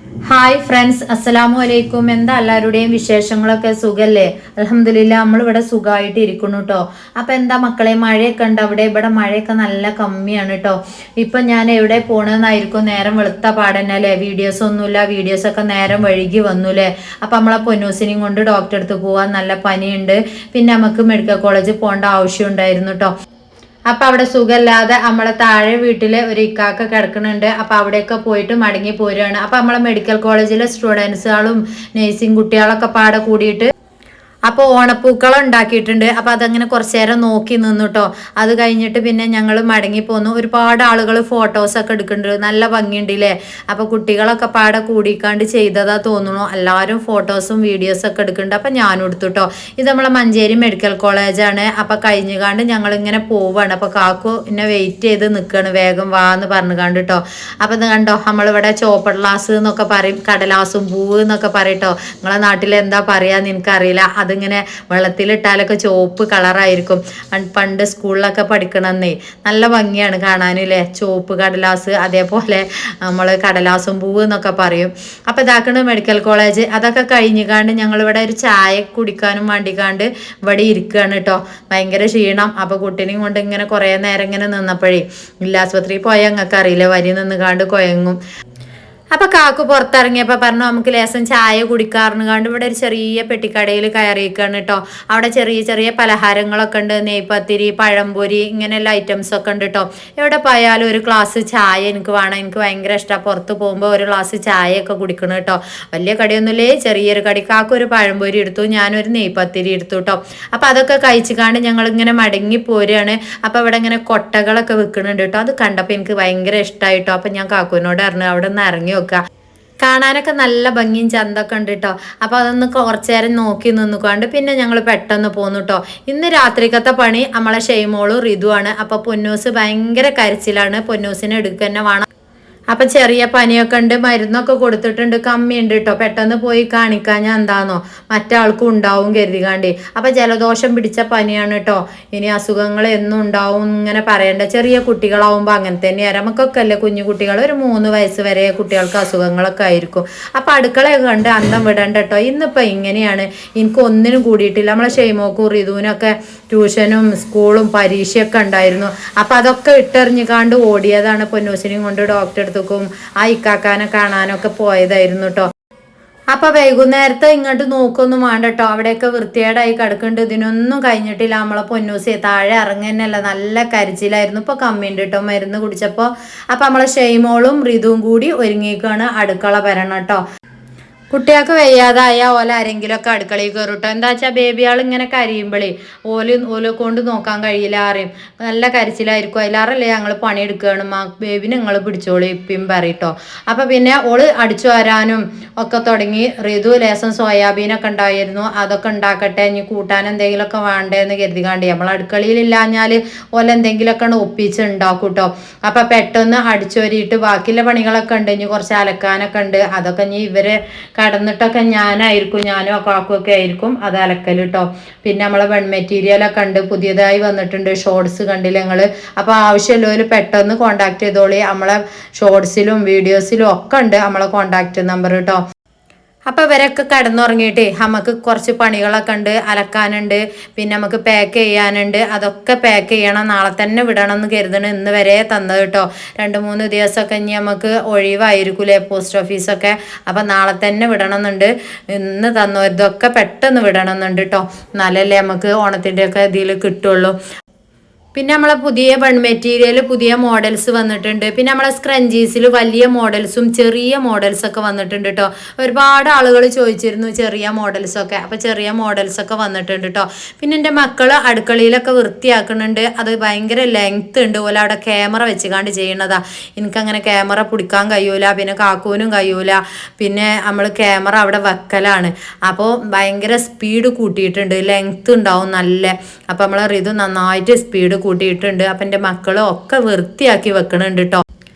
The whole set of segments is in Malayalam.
ഹായ് ഫ്രണ്ട്സ്, അസ്സലാമു അലൈക്കും. എന്താ എല്ലാവരുടെയും വിശേഷങ്ങളൊക്കെ? സുഖല്ലേ? അൽഹംദുലില്ലാ, നമ്മളിവിടെ സുഖമായിട്ട് ഇരിക്കുന്നു കേട്ടോ. അപ്പം എന്താ മക്കളെ, മഴയൊക്കെ ഉണ്ട് അവിടെ? ഇവിടെ മഴയൊക്കെ നല്ല കമ്മിയാണ് കേട്ടോ. ഇപ്പം ഞാൻ എവിടെ പോകണമെന്നായിരിക്കും നേരം വെളുത്ത പാടന്നെ അല്ലേ? വീഡിയോസ് ഒന്നുമില്ല, വീഡിയോസൊക്കെ നേരം വഴുകി വന്നുല്ലേ. അപ്പം നമ്മളെ പൊന്നൂസിനെയും കൊണ്ട് ഡോക്ടറെ അടുത്ത് പോകാൻ നല്ല പനിയുണ്ട്. പിന്നെ നമുക്ക് മെഡിക്കൽ കോളേജിൽ പോകേണ്ട ആവശ്യം ഉണ്ടായിരുന്നു കേട്ടോ. അപ്പൊ അവിടെ സുഖമില്ലാതെ നമ്മളെ താഴെ വീട്ടിലെ ഒരു ഇക്കാക്ക കിടക്കുന്നുണ്ട്. അപ്പൊ അവിടെയൊക്കെ പോയിട്ട് മടങ്ങി പോരുകയാണ്. അപ്പൊ നമ്മളെ മെഡിക്കൽ കോളേജിലെ സ്റ്റുഡൻസുകളും നഴ്സിംഗ് കുട്ടികളൊക്കെ പാടെ കൂടിയിട്ട് അപ്പോൾ ഓണപ്പൂക്കളം ഉണ്ടാക്കിയിട്ടുണ്ട്. അപ്പോൾ അതങ്ങനെ കുറച്ച് നേരം നോക്കി നിന്നു കേട്ടോ. അത് കഴിഞ്ഞിട്ട് പിന്നെ ഞങ്ങൾ മടങ്ങിപ്പോന്നു. ഒരുപാട് ആളുകൾ ഫോട്ടോസൊക്കെ എടുക്കുന്നുണ്ട്, നല്ല ഭംഗിയുണ്ടല്ലേ. അപ്പോൾ കുട്ടികളൊക്കെ പാടെ കൂടിക്കാണ്ട് ചെയ്തതാ തോന്നുന്നു. എല്ലാവരും ഫോട്ടോസും വീഡിയോസൊക്കെ എടുക്കുന്നുണ്ട്. അപ്പോൾ ഞാനും എടുത്തു കേട്ടോ. ഇത് നമ്മളെ മഞ്ചേരി മെഡിക്കൽ കോളേജാണ്. അപ്പോൾ കഴിഞ്ഞുകാണ്ട് ഞങ്ങളിങ്ങനെ പോവുകയാണ്. അപ്പോൾ കാക്കു എന്നെ വെയിറ്റ് ചെയ്ത് നിൽക്കുകയാണ്, വേഗം വാ എന്ന് പറഞ്ഞുകാണ്ട് കേട്ടോ. അപ്പോൾ ഇത് കണ്ടോ, നമ്മളിവിടെ ചോപ്പടലാസ് എന്നൊക്കെ പറയും, കടലാസും പൂവ് എന്നൊക്കെ പറയട്ടോ. നിങ്ങളെ നാട്ടിൽ എന്താ പറയാന്ന് എനിക്കറിയില്ല. അതിങ്ങനെ വെള്ളത്തിലിട്ടാലൊക്കെ ചുവപ്പ് കളറായിരിക്കും. പണ്ട് സ്കൂളിലൊക്കെ പഠിക്കണമെന്നേ. നല്ല ഭംഗിയാണ് കാണാനില്ലേ, ചുവപ്പ് കടലാസ്. അതേപോലെ നമ്മൾ കടലാസും പൂവ് എന്നൊക്കെ പറയും. അപ്പോൾ ഇതാക്കണ മെഡിക്കൽ കോളേജ്. അതൊക്കെ കഴിഞ്ഞുകാണ്ട് ഞങ്ങളിവിടെ ഒരു ചായ കുടിക്കാനും വേണ്ടിക്കാണ്ട് ഇവിടെ ഇരിക്കുകയാണ് കേട്ടോ. ഭയങ്കര ക്ഷീണം. അപ്പോൾ കുട്ടീനെയും കൊണ്ട് ഇങ്ങനെ കുറേ നേരം ഇങ്ങനെ നിന്നപ്പോഴേ, ഇല്ലാസ്പത്രിയിൽ പോയാൽ ഞങ്ങൾക്ക് അറിയില്ല, വരി നിന്നുകാണ്ട് കുഴങ്ങും. അപ്പൊ കാക്കു പുറത്തിറങ്ങിയപ്പോ പറഞ്ഞു നമുക്ക് ലേശം ചായ കുടിക്കാറുണ്ട് കണ്ട് ഇവിടെ ഒരു ചെറിയ പെട്ടിക്കടയിൽ കയറിയിരിക്കാണ് കേട്ടോ. അവിടെ ചെറിയ ചെറിയ പലഹാരങ്ങളൊക്കെ ഉണ്ട്, നെയ്പത്തിരി, പഴംപൊരി, ഇങ്ങനെയുള്ള ഐറ്റംസ് ഒക്കെ ഉണ്ട് കേട്ടോ. എവിടെ പോയാലും ഒരു ഗ്ലാസ് ചായ എനിക്ക് വേണം. എനിക്ക് ഭയങ്കര ഇഷ്ടമാണ് പുറത്ത് പോകുമ്പോൾ ഒരു ഗ്ലാസ് ചായയൊക്കെ കുടിക്കണം കേട്ടോ. വലിയ കടിയൊന്നുമില്ലേ, ചെറിയൊരു കടി. കാക്കു ഒരു പഴംപൊരി എടുത്തു, ഞാനൊരു നെയ്പത്തിരി എടുത്തു കേട്ടോ. അപ്പൊ അതൊക്കെ കഴിച്ചുകാണ്ട് ഞങ്ങൾ ഇങ്ങനെ മടങ്ങി പോരുകയാണ്. അപ്പൊ ഇവിടെ ഇങ്ങനെ കൊട്ടകളൊക്കെ വെക്കുന്നുണ്ട് കേട്ടോ. അത് കണ്ടപ്പോൾ എനിക്ക് ഭയങ്കര ഇഷ്ടമായിട്ടോ. അപ്പൊ ഞാൻ കാക്കുവിനോട് പറഞ്ഞു അവിടെ നിന്ന് ഇറങ്ങി കാണാനൊക്കെ നല്ല ഭംഗിയും ചന്തൊക്കെ ഉണ്ട് കേട്ടോ. അപ്പോൾ അതൊന്ന് കുറച്ചു നേരം നോക്കി നിന്നുകൊണ്ട് പിന്നെ ഞങ്ങൾ പെട്ടെന്ന് പോന്നു കേട്ടോ. ഇന്ന് രാത്രിക്കത്തെ പണി നമ്മളെ ഷെയ്മോളും റിതുവാണ്. അപ്പോൾ പൊന്നൂസ് ഭയങ്കര കരച്ചിലാണ്, പൊന്നൂസിനെ എടുക്കുക തന്നെ വേണം. അപ്പം ചെറിയ പനിയൊക്കെ ഉണ്ട്, മരുന്നൊക്കെ കൊടുത്തിട്ടുണ്ട്, കമ്മിയുണ്ട് കേട്ടോ. പെട്ടെന്ന് പോയി കാണിക്കാൻ ഞാൻ എന്താന്നോ മറ്റാൾക്കും ഉണ്ടാവും കരുതികാണ്ടി. അപ്പം ജലദോഷം പിടിച്ച പനിയാണ് കേട്ടോ. ഇനി അസുഖങ്ങൾ എന്നും ഉണ്ടാവും ഇങ്ങനെ പറയണ്ട. ചെറിയ കുട്ടികളാവുമ്പോൾ അങ്ങനെ തന്നെയാണ്. നമുക്കൊക്കെ അല്ലേ കുഞ്ഞു കുട്ടികൾ, ഒരു 3 വയസ്സ് വരെ കുട്ടികൾക്ക് അസുഖങ്ങളൊക്കെ ആയിരിക്കും. അപ്പം അടുക്കളയൊക്കെ കണ്ട് അന്തം വിടണ്ട കേട്ടോ. ഇന്നിപ്പോൾ ഇങ്ങനെയാണ്, എനിക്ക് ഒന്നിനും കൂടിയിട്ടില്ല. നമ്മളെ ഷെയ്മോക്കും റിതുവിനൊക്കെ ട്യൂഷനും സ്കൂളും പരീക്ഷയൊക്കെ ഉണ്ടായിരുന്നു. അപ്പം അതൊക്കെ ഇട്ടെറിഞ്ഞുകാണ്ട് ഓടിയതാണ്. പൊന്നൂസിനെയും കൊണ്ട് ഡോക്ടറെ അടുത്തേക്കും ആ ഇക്കാക്കാനെ കാണാനൊക്കെ പോയതായിരുന്നു കേട്ടോ. അപ്പൊ വൈകുന്നേരത്തെ ഇങ്ങോട്ട് നോക്കൊന്നും വേണ്ട കേട്ടോ. അവിടെയൊക്കെ വൃത്തികേടായി കിടക്കുന്നുണ്ട്. ഇതിനൊന്നും കഴിഞ്ഞിട്ടില്ല. നമ്മളെ പൊന്നൂസെ താഴെ ഇറങ്ങുന്നല്ല, നല്ല കരച്ചിലായിരുന്നു. ഇപ്പൊ കമ്മിയുണ്ട് കേട്ടോ മരുന്ന് കുടിച്ചപ്പോൾ. അപ്പൊ നമ്മളെ ഷെയ്മോളും റിതുവും കൂടി ഒരുങ്ങിക്കാണ് അടുക്കള വരണം കേട്ടോ. കുട്ടികൾക്ക് വയ്യാതായ ഓല ആരെങ്കിലുമൊക്കെ അടുക്കളയിൽ കയറും കേട്ടോ. എന്താ വെച്ചാൽ ബേബിയാൾ ഇങ്ങനെ കരയുമ്പോഴേ ഓല കൊണ്ട് നോക്കാൻ കഴിയില്ല അറിയും. നല്ല കരച്ചിലായിരിക്കും. അതിലാറല്ലേ ഞങ്ങൾ പണിയെടുക്കുകയാണ്, ബേബിനെ നിങ്ങൾ പിടിച്ചോളി ഇപ്പം പറയട്ടോ. അപ്പം പിന്നെ ഓള് അടിച്ചു വരാനും ഒക്കെ തുടങ്ങി. റിതു ലേസം സോയാബീനൊക്കെ ഉണ്ടായിരുന്നു, അതൊക്കെ ഉണ്ടാക്കട്ടെ, ഇനി കൂട്ടാൻ എന്തെങ്കിലുമൊക്കെ വേണ്ടേന്ന് കരുതിക്കാണ്ടി. നമ്മൾ അടുക്കളയിലില്ലാഞ്ഞാൽ ഓല എന്തെങ്കിലുമൊക്കെ ഒപ്പിച്ച് ഉണ്ടാക്കും കേട്ടോ. അപ്പം പെട്ടെന്ന് അടിച്ചോരിയിട്ട് ബാക്കിയുള്ള പണികളൊക്കെ ഉണ്ട്. ഇനി കുറച്ച് അലക്കാനൊക്കെ ഉണ്ട്. അതൊക്കെ ഇനി ഇവരെ കടന്നിട്ടൊക്കെ ഞാനും കാക്കുമൊക്കെ ആയിരിക്കും അത് അലക്കൽ കേട്ടോ. പിന്നെ നമ്മളെ വൺ മെറ്റീരിയലൊക്കെ ഉണ്ട്, പുതിയതായി വന്നിട്ടുണ്ട്. ഷോർട്സ് കണ്ടില്ല നിങ്ങൾ? അപ്പോൾ ആവശ്യമുള്ളവർ പെട്ടെന്ന് കോൺടാക്ട് ചെയ്തോളി. നമ്മളെ ഷോർട്സിലും വീഡിയോസിലും ഒക്കെ ഉണ്ട് നമ്മളെ കോൺടാക്ട് നമ്പർ കേട്ടോ. അപ്പോൾ ഇവരൊക്കെ കിടന്നുറങ്ങിയിട്ടേ നമുക്ക് കുറച്ച് പണികളൊക്കെ ഉണ്ട്, അലക്കാനുണ്ട്, പിന്നെ നമുക്ക് പാക്ക് ചെയ്യാനുണ്ട്. അതൊക്കെ പാക്ക് ചെയ്യണം, നാളെ തന്നെ വിടണം എന്ന് കരുതണം. ഇന്ന് വരെ തന്നത് കേട്ടോ. 2-3 ദിവസമൊക്കെ ഇനി നമുക്ക് ഒഴിവായിരിക്കൂലേ പോസ്റ്റ് ഓഫീസൊക്കെ. അപ്പം നാളെ തന്നെ വിടണം എന്നുണ്ട്. ഇന്ന് തന്നു ഇതൊക്കെ പെട്ടെന്ന് വിടണം എന്നുണ്ട് കേട്ടോ. എന്നാലല്ലേ നമുക്ക് ഓണത്തിൻ്റെയൊക്കെ ഇതിൽ കിട്ടുള്ളൂ. പിന്നെ നമ്മളെ പുതിയ വൺ മെറ്റീരിയൽ പുതിയ മോഡൽസ് വന്നിട്ടുണ്ട്. പിന്നെ നമ്മളെ സ്ക്രഞ്ചീസിൽ വലിയ മോഡൽസും ചെറിയ മോഡൽസൊക്കെ വന്നിട്ടുണ്ട് കേട്ടോ. ഒരുപാട് ആളുകൾ ചോദിച്ചിരുന്നു ചെറിയ മോഡൽസൊക്കെ. അപ്പോൾ ചെറിയ മോഡൽസൊക്കെ വന്നിട്ടുണ്ട് കേട്ടോ. പിന്നെ എൻ്റെ മക്കൾ അടുക്കളയിലൊക്കെ വൃത്തിയാക്കുന്നുണ്ട്. അത് ഭയങ്കര ലെങ്ത് ഉണ്ട് പോലെ. അവിടെ ക്യാമറ വെച്ചുകാണ്ട് ചെയ്യണതാ. എനിക്കങ്ങനെ ക്യാമറ പിടിക്കാൻ കഴിയൂല, പിന്നെ കാക്കൂനും കഴിയൂല. പിന്നെ നമ്മൾ ക്യാമറ അവിടെ വെക്കലാണ്. അപ്പോൾ ഭയങ്കര സ്പീഡ് കൂട്ടിയിട്ടുണ്ട്, ലെങ്ത് ഉണ്ടാവും നല്ല. അപ്പോൾ നമ്മളെ ഇത് നന്നായിട്ട് സ്പീഡ് കൂട്ടിയിട്ടുണ്ട്. അപ്പം എൻ്റെ മക്കളും ഒക്കെ വൃത്തിയാക്കി വെക്കണുണ്ട് കേട്ടോ.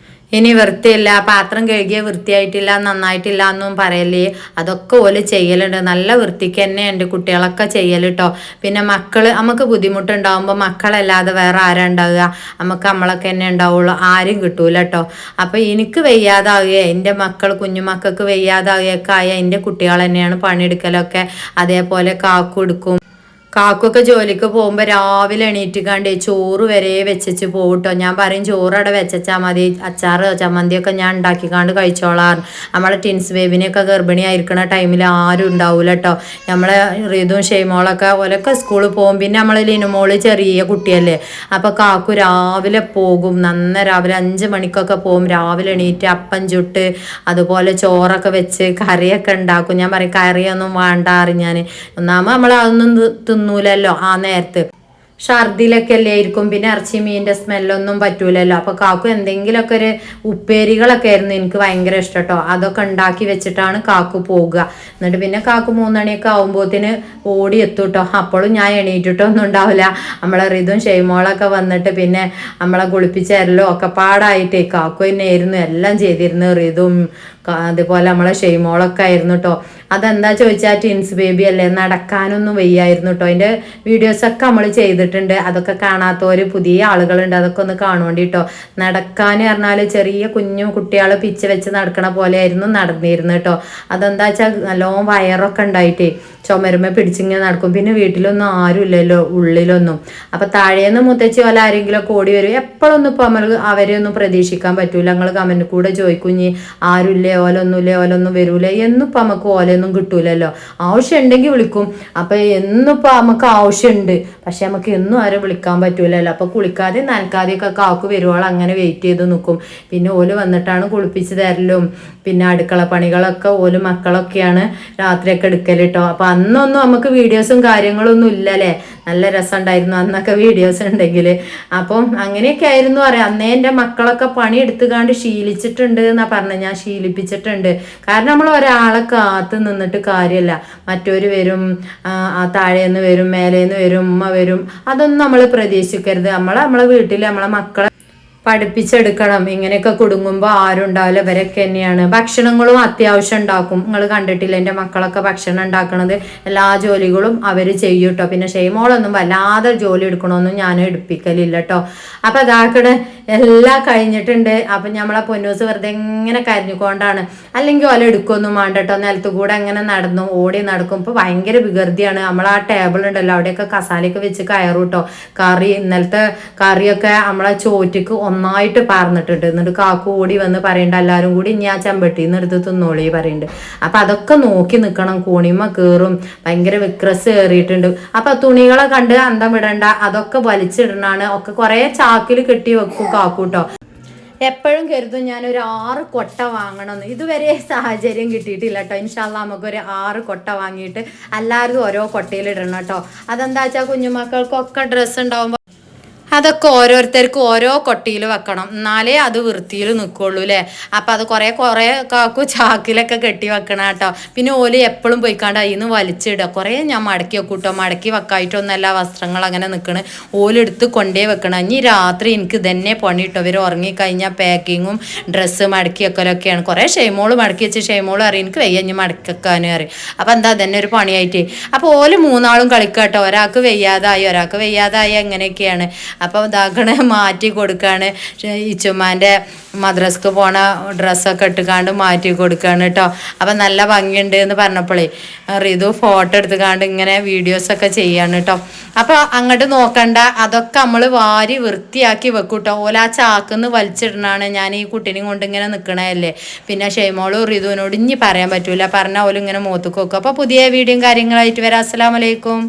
ഇനി വൃത്തിയില്ല, പാത്രം കഴുകിയ വൃത്തിയായിട്ടില്ല, നന്നായിട്ടില്ല എന്നും പറയല്ലേ. അതൊക്കെ ഓല് ചെയ്യലുണ്ട്. നല്ല വൃത്തിക്ക് തന്നെ എൻ്റെ കുട്ടികളൊക്കെ ചെയ്യൽ കേട്ടോ. പിന്നെ നമുക്ക് ബുദ്ധിമുട്ടുണ്ടാകുമ്പോൾ മക്കളല്ലാതെ വേറെ ആരാ ഉണ്ടാവുക? നമ്മളൊക്കെ തന്നെ ഉണ്ടാവുള്ളൂ, ആരും കിട്ടൂല കേട്ടോ. അപ്പം എനിക്ക് വയ്യാതാവുക, എൻ്റെ കുഞ്ഞുമക്കൾക്ക് വയ്യാതാവുകയൊക്കെ ആയ എൻ്റെ കുട്ടികൾ തന്നെയാണ് പണിയെടുക്കലൊക്കെ. അതേപോലെ കാക്കു എടുക്കും. കാക്കൊക്കെ ജോലിക്ക് പോകുമ്പോൾ രാവിലെ എണീറ്റിക്കാണ്ട് ചോറ് വരെ വെച്ചു പോകട്ടോ. ഞാൻ പറയും ചോറ് അവിടെ വെച്ചാൽ മതി, അച്ചാറ് ചമ്മന്തിയൊക്കെ ഞാൻ ഉണ്ടാക്കിക്കാണ്ട് കഴിച്ചോളാം. നമ്മളെ ടിൻസ് ബേബിനെയൊക്കെ ഗർഭിണി ആയിരിക്കണ ടൈമിൽ ആരും ഉണ്ടാവില്ല കേട്ടോ. നമ്മളെ റിതും ഷെയ്മോളൊക്കെ ഓലൊക്കെ സ്കൂളിൽ പോകും. പിന്നെ നമ്മളെ ലിനുമോള് ചെറിയ കുട്ടിയല്ലേ. അപ്പോൾ കാക്കു രാവിലെ പോകും, രാവിലെ 5 മണിക്കൊക്കെ പോകും. രാവിലെ എണീറ്റ് അപ്പം ചുട്ട് അതുപോലെ ചോറൊക്കെ വെച്ച് കറിയൊക്കെ ഉണ്ടാക്കും. ഞാൻ പറയും കറിയൊന്നും വേണ്ട ഞാൻ. ഒന്നാമത് നമ്മളതൊന്നും തിന്നൂലല്ലോ ആ നേരത്ത്, ഛർദിലൊക്കെ അല്ലേ ആയിരിക്കും. പിന്നെ ഇറച്ചി മീനിൻ്റെ സ്മെല്ലൊന്നും പറ്റൂലല്ലോ. അപ്പോൾ കാക്കു എന്തെങ്കിലുമൊക്കെ ഒരു ഉപ്പേരികളൊക്കെ ആയിരുന്നു എനിക്ക് ഭയങ്കര ഇഷ്ടം കേട്ടോ. അതൊക്കെ ഉണ്ടാക്കി വെച്ചിട്ടാണ് കാക്കു പോകുക. എന്നിട്ട് പിന്നെ കാക്കു 3 മണിയൊക്കെ ആകുമ്പോഴത്തേന് ഓടി എത്തും കേട്ടോ. അപ്പോഴും ഞാൻ എണീറ്റിട്ടൊന്നും ഉണ്ടാവില്ല. നമ്മളെ റിതും ഷെയ്മോളൊക്കെ വന്നിട്ട് പിന്നെ നമ്മളെ കുളിപ്പിച്ചരല്ലോ ഒക്കെ പാടായിട്ടേ കാക്കു തന്നെയായിരുന്നു എല്ലാം ചെയ്തിരുന്നു. റിതും അതുപോലെ നമ്മളെ ഷെയ്മോളൊക്കെ ആയിരുന്നു കേട്ടോ. അതെന്താ ചോദിച്ചാൽ ടിൻസ് ബേബി അല്ലേ, നടക്കാനൊന്നും വയ്യായിരുന്നു കേട്ടോ. അതിൻ്റെ വീഡിയോസൊക്കെ നമ്മൾ ചെയ്തിട്ടുണ്ട്. അതൊക്കെ കാണാത്തവർ പുതിയ ആളുകളുണ്ട്, അതൊക്കെ ഒന്ന് കാണുവേണ്ടി കേട്ടോ. നടക്കാൻ പറഞ്ഞാൽ ചെറിയ കുഞ്ഞു കുട്ടികൾ പിച്ച് വെച്ച് നടക്കണ പോലെ ആയിരുന്നു നടന്നിരുന്നു കേട്ടോ. അതെന്താ വെച്ചാൽ നല്ലോണം വയറൊക്കെ ഉണ്ടായിട്ടേ ചുമരുമ പിടിച്ചിങ്ങനെ നടക്കും. പിന്നെ വീട്ടിലൊന്നും ആരും ഇല്ലല്ലോ ഉള്ളിലൊന്നും. അപ്പം താഴേന്ന് മുത്തച്ഛി പോലെ ആരെങ്കിലും ഒക്കെ ഓടി വരും. എപ്പോഴൊന്നും ഇപ്പം നമ്മൾ അവരെയൊന്നും പ്രതീക്ഷിക്കാൻ പറ്റൂല. ഞങ്ങൾ കമൻറ്റ് കൂടെ ചോദിക്കുഞ്ഞി ആരുമില്ലേ, ഓലൊന്നും വരൂലേ എന്നിപ്പോൾ നമുക്ക് ഓലയൊന്നും കിട്ടൂലല്ലോ. ആവശ്യം ഉണ്ടെങ്കിൽ വിളിക്കും. അപ്പം എന്നിപ്പോൾ നമുക്ക് ആവശ്യമുണ്ട്, പക്ഷെ നമുക്ക് എന്നും ആരും വിളിക്കാൻ പറ്റൂലല്ലോ. അപ്പോൾ കുളിക്കാതെ നനക്കാതെയൊക്കെ കാക്കു വരുവോളം അങ്ങനെ വെയിറ്റ് ചെയ്ത് നിൽക്കും. പിന്നെ ഓല് വന്നിട്ടാണ് കുളിപ്പിച്ച് തരലും പിന്നെ അടുക്കള പണികളൊക്കെ ഓല് മക്കളൊക്കെയാണ് രാത്രിയൊക്കെ എടുക്കൽ കേട്ടോ. അപ്പം അന്നൊന്നും നമുക്ക് വീഡിയോസും കാര്യങ്ങളൊന്നും ഇല്ലല്ലേ. നല്ല രസമുണ്ടായിരുന്നു അന്നൊക്കെ വീഡിയോസ് ഉണ്ടെങ്കിൽ. അപ്പം അങ്ങനെയൊക്കെ ആയിരുന്നു പറയാം. അന്നേ എൻ്റെ മക്കളൊക്കെ പണി എടുത്തുകാണ്ട് ശീലിച്ചിട്ടുണ്ട് എന്നാണ് പറഞ്ഞത്. ഞാൻ ശീലിപ്പിച്ചിട്ടുണ്ട്. കാരണം നമ്മൾ ഒരാളെ കാത്ത് നിന്നിട്ട് കാര്യമല്ല. മറ്റവർ വരും, താഴേന്ന് വരും, മേലേന്ന് വരും, ഉമ്മ വരും, അതൊന്നും നമ്മൾ പ്രതീക്ഷിക്കരുത്. നമ്മളെ വീട്ടിൽ നമ്മളെ മക്കളെ പഠിപ്പിച്ചെടുക്കണം. ഇങ്ങനെയൊക്കെ കുടുങ്ങുമ്പോൾ ആരും ഉണ്ടാവില്ല. ഇവരൊക്കെ തന്നെയാണ് ഭക്ഷണങ്ങളും അത്യാവശ്യം ഉണ്ടാക്കും. നിങ്ങൾ കണ്ടിട്ടില്ല എൻ്റെ മക്കളൊക്കെ ഭക്ഷണം ഉണ്ടാക്കണത്, എല്ലാ ജോലികളും അവർ ചെയ്യും കേട്ടോ. പിന്നെ ഷെയ്മോളൊന്നും വല്ലാതെ ജോലി എടുക്കണമെന്നും ഞാൻ എടുപ്പിക്കലില്ല കേട്ടോ. അപ്പം അതാക്കടെ എല്ലാം കഴിഞ്ഞിട്ടുണ്ട്. അപ്പം നമ്മളെ പൊന്നൂസ് വെറുതെ ഇങ്ങനെ കരഞ്ഞുകൊണ്ടാണ്, അല്ലെങ്കിൽ ഓല എടുക്കൊന്നും വേണ്ട കേട്ടോ. നിലത്തു കൂടെ അങ്ങനെ ഓടി നടക്കും. ഇപ്പോൾ ഭയങ്കര വികൃതിയാണ്. നമ്മൾ ആ ടേബിൾ ഉണ്ടല്ലോ അവിടെയൊക്കെ കസാലയൊക്കെ വെച്ച് കയറും കേട്ടോ. ഇന്നലത്തെ കറിയൊക്കെ നമ്മളെ ചോറ്റക്ക് ഒന്നായിട്ട് പാർന്നിട്ടുണ്ട്. എന്നിട്ട് കാക്കു ഓടി വന്ന് പറയണ്ട എല്ലാവരും കൂടി ഇനി ആ ചെമ്പട്ടിന്ന് എടുത്ത് തിന്നോളി പറയുന്നുണ്ട്. അപ്പം അതൊക്കെ നോക്കി നിൽക്കണം. കൂണിമ കയറും, ഭയങ്കര വിക്രസ് കയറിയിട്ടുണ്ട്. അപ്പം തുണികളെ കണ്ട് അന്തം വിടണ്ട, അതൊക്കെ വലിച്ചിടണാണ്. ഒക്കെ കുറേ ചാക്കിൽ കെട്ടി വെക്കും കാക്കൂട്ടോ. എപ്പോഴും കരുതും ഞാനൊരു 6 കൊട്ട വാങ്ങണമെന്ന്. ഇതുവരെ സാഹചര്യം കിട്ടിയിട്ടില്ല കേട്ടോ. ഇൻഷാല്ലാ നമുക്കൊരു 6 കൊട്ട വാങ്ങിയിട്ട് എല്ലാവരും ഓരോ കൊട്ടയിൽ ഇടണം കേട്ടോ. അതെന്താ വെച്ചാൽ കുഞ്ഞുമക്കൾക്കൊക്കെ ഡ്രസ്സ് ഉണ്ടാവുമ്പോൾ അതൊക്കെ ഓരോരുത്തർക്കും ഓരോ കൊട്ടിയിൽ വെക്കണം, എന്നാലേ അത് വൃത്തിയിൽ നിൽക്കുള്ളൂ അല്ലേ. അപ്പം അത് കുറേ കാക്കു ചാക്കിലൊക്കെ കെട്ടി വെക്കണം കേട്ടോ. പിന്നെ ഓല് എപ്പോഴും പോയിക്കാണ്ട് അതിൽ നിന്ന് വലിച്ചിടുക. കുറേ ഞാൻ മടക്കി വെക്കും കേട്ടോ. മടക്കി വെക്കായിട്ടൊന്നല്ല വസ്ത്രങ്ങൾ അങ്ങനെ നിൽക്കണ്, ഓലെടുത്ത് കൊണ്ടേ വെക്കണം. ഇനി രാത്രി എനിക്ക് ഇതന്നെ പണി കേട്ടോ. ഇവർ ഉറങ്ങിക്കഴിഞ്ഞാൽ പാക്കിങ്ങും ഡ്രസ്സ് മടക്കി വെക്കലൊക്കെയാണ്. കുറേ ഷെയ്മോള് മടക്കി വെച്ച് ഷെയ്മോള് അറിയും എനിക്ക് വയ്യ ഇനി മടക്കി വെക്കാനും അറിയും. അപ്പം എന്താ തന്നെ ഒരു പണിയായിട്ട്. അപ്പോൾ ഓല് 3 ആളും കളിക്കാട്ടോ. ഒരാൾക്ക് വയ്യാതായി അങ്ങനെയൊക്കെയാണ്. അപ്പോൾ ഇതാക്കണ മാറ്റി കൊടുക്കുകയാണ്. ഇച്ചുമ്മാൻ്റെ മദ്രസക്ക് പോണ ഡ്രസ്സൊക്കെ ഇട്ടുകാണ്ട് മാറ്റി കൊടുക്കുകയാണ് കേട്ടോ. അപ്പം നല്ല ഭംഗിയുണ്ട് എന്ന് പറഞ്ഞപ്പോഴേ റിതു ഫോട്ടോ എടുത്തുകാണ്ട് ഇങ്ങനെ വീഡിയോസൊക്കെ ചെയ്യാണ് കേട്ടോ. അപ്പോൾ അങ്ങോട്ട് നോക്കണ്ട, അതൊക്കെ നമ്മൾ വാരി വൃത്തിയാക്കി വെക്കും കേട്ടോ. ഓല ആ ചാക്കുന്ന് വലിച്ചിടണാണ്. ഞാൻ ഈ കുട്ടീനെയും കൊണ്ട് ഇങ്ങനെ നിൽക്കണതല്ലേ. പിന്നെ ഷെയ്മോളും റിതുവിനോട് ഇനി പറയാൻ പറ്റൂല, പറഞ്ഞാൽ ഓലും ഇങ്ങനെ മുഖത്തേക്ക് വെക്കും. അപ്പോൾ പുതിയ വീഡിയോയും കാര്യങ്ങളായിട്ട് വരാം. അസ്സലാമു അലൈക്കും.